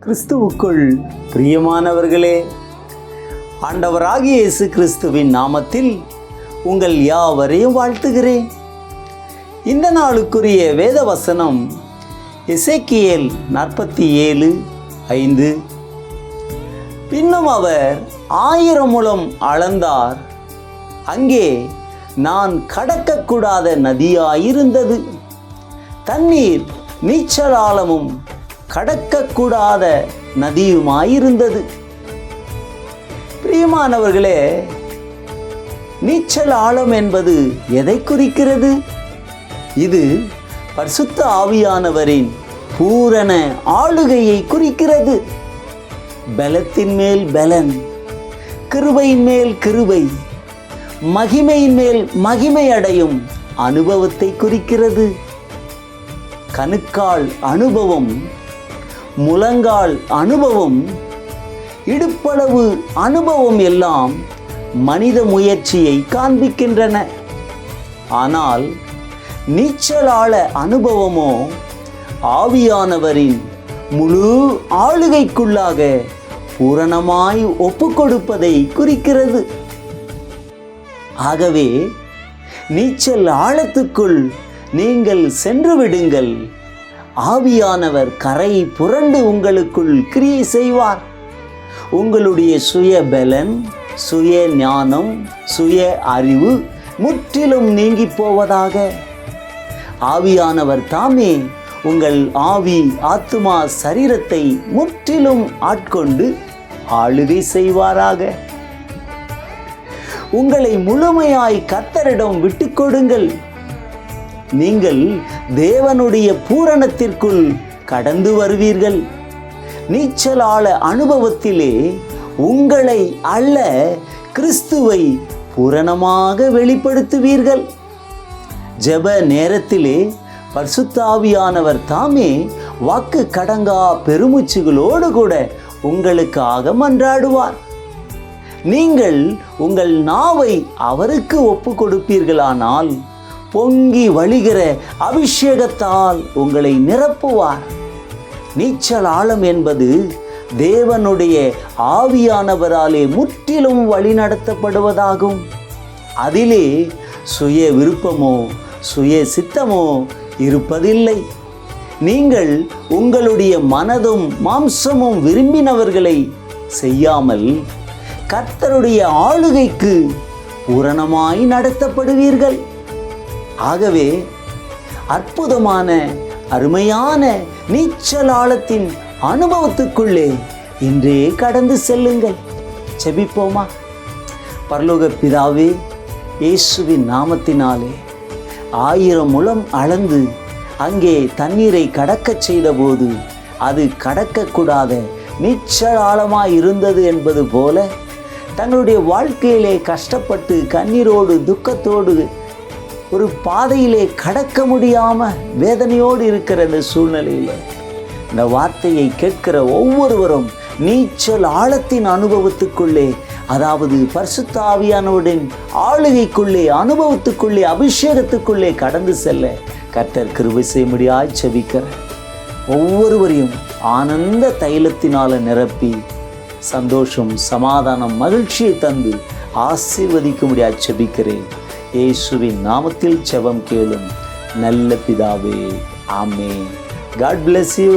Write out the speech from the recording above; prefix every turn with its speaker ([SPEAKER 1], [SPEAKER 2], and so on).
[SPEAKER 1] கிறிஸ்துவுக்குள் பிரியமானவர்களே, ஆண்டவராகிய இயேசு கிறிஸ்துவின் நாமத்தில் உங்கள் யாவரையும் வாழ்த்துகிறேன். இந்த நாளுக்குரிய வேத வசனம் எசேக்கியேல் 47:5. பின்னும் அவர் 1000 முழம் அளந்தார். அங்கே நான் கடக்கக்கூடாத நதியாயிருந்தது. தண்ணீர் நீச்சலாழமும் கடக்கக்கூடாத நதியுமாயிருந்தது. பிரியமானவர்களே, நீச்சல் ஆழம் என்பது எதை குறிக்கிறது? இது பரிசுத்த ஆவியானவரின் பூரண ஆளுகையை குறிக்கிறது. பலத்தின் மேல் பலன், கிருபையின் மேல் கிருபை, மகிமையின் மேல் மகிமை அடையும் அனுபவத்தை குறிக்கிறது. கணுக்கால் அனுபவம், முழங்கால் அனுபவம், இடுப்பளவு அனுபவம் எல்லாம் மனித முயற்சியை காண்பிக்கின்றன. ஆனால் நீச்சலாழ அனுபவமோ ஆவியானவரின் முழு ஆளுகைக்குள்ளாக பூரணமாய் ஒப்புக்கொடுப்பதை குறிக்கிறது. ஆகவே நீச்சல் ஆழத்துக்குள் நீங்கள் சென்று விடுங்கள். ஆவியானவர் கரை புரண்டு உங்களுக்குள் கிரியை செய்வார். உங்களுடைய சுய பலன், சுய ஞானம், சுய அறிவு முற்றிலும் நீங்கி போவதாக. ஆவியானவர் தாமே உங்கள் ஆவி, ஆத்துமா, சரீரத்தை முற்றிலும் ஆட்கொண்டு ஆளுகை செய்வாராக. உங்களை முழுமையாய் கர்த்தரிடம் விட்டுக் கொடுங்கள். நீங்கள் தேவனுடைய பூரணத்திற்குள் கடந்து வருவீர்கள். நீச்சலாழ அனுபவத்திலே உங்களை அல்ல, கிறிஸ்துவை பூரணமாக வெளிப்படுத்துவீர்கள். ஜெப நேரத்திலே பரிசுத்த ஆவியானவர் தாமே வாக்கு கடங்கா பெருமூச்சுகளோடு கூட உங்களுக்காக மன்றாடுவார். நீங்கள் உங்கள் நாவை அவருக்கு ஒப்பு கொடுப்பீர்களானால் பொங்கி வழிகிற அபிஷேகத்தால் உங்களை நிரப்புவார். நீச்சல் ஆழம் என்பது தேவனுடைய ஆவியானவராலே முற்றிலும் வழிநடத்தப்படுவதாகும். அதிலே சுய விருப்பமோ சுய சித்தமோ இருப்பதில்லை. நீங்கள் உங்களுடைய மனதும் மாம்சமும் விரும்பினவர்களை செய்யாமல் கர்த்தருடைய ஆளுகைக்கு பூரணமாய் நடத்தப்படுவீர்கள். ஆகவே அற்புதமான அருமையான நீச்சல் ஆழத்தின் அனுபவத்துக்குள்ளே இன்றே கடந்து செல்லுங்கள். செபிப்போமா? பரலோக பிதாவே, இயேசுவின் நாமத்தினாலே 1000 முழம் அளந்து அங்கே தண்ணீரை கடக்கச் செய்தபோது அது கடக்கக்கூடாத நீச்சல் ஆழமாய் இருந்தது என்பது போல தங்களுடைய வாழ்க்கையிலே கஷ்டப்பட்டு கண்ணீரோடு துக்கத்தோடு ஒரு பாதையிலே கடக்க முடியாமல் வேதனையோடு இருக்கிற இந்த சூழ்நிலையில் இந்த வார்த்தையை கேட்கிற ஒவ்வொருவரும் நீச்சல் ஆழத்தின் அனுபவத்துக்குள்ளே, அதாவது பரிசுத்த ஆவியானவரின் ஆளுகைக்குள்ளே, அனுபவத்துக்குள்ளே, அபிஷேகத்துக்குள்ளே கடந்து செல்ல கர்த்தர் கிருபை செய்யும்படியாய் ஜெபிக்கிறேன். ஒவ்வொருவரையும் ஆனந்த தைலத்தினால நிரப்பி சந்தோஷம், சமாதானம், மகிழ்ச்சியை தந்து ஆசீர்வதிக்கும்படியாய் ஜெபிக்கிறேன். இயேசுவின் நாமத்தில் ஜெபம் கேளும் நல்ல பிதாவே, ஆமென். God bless you.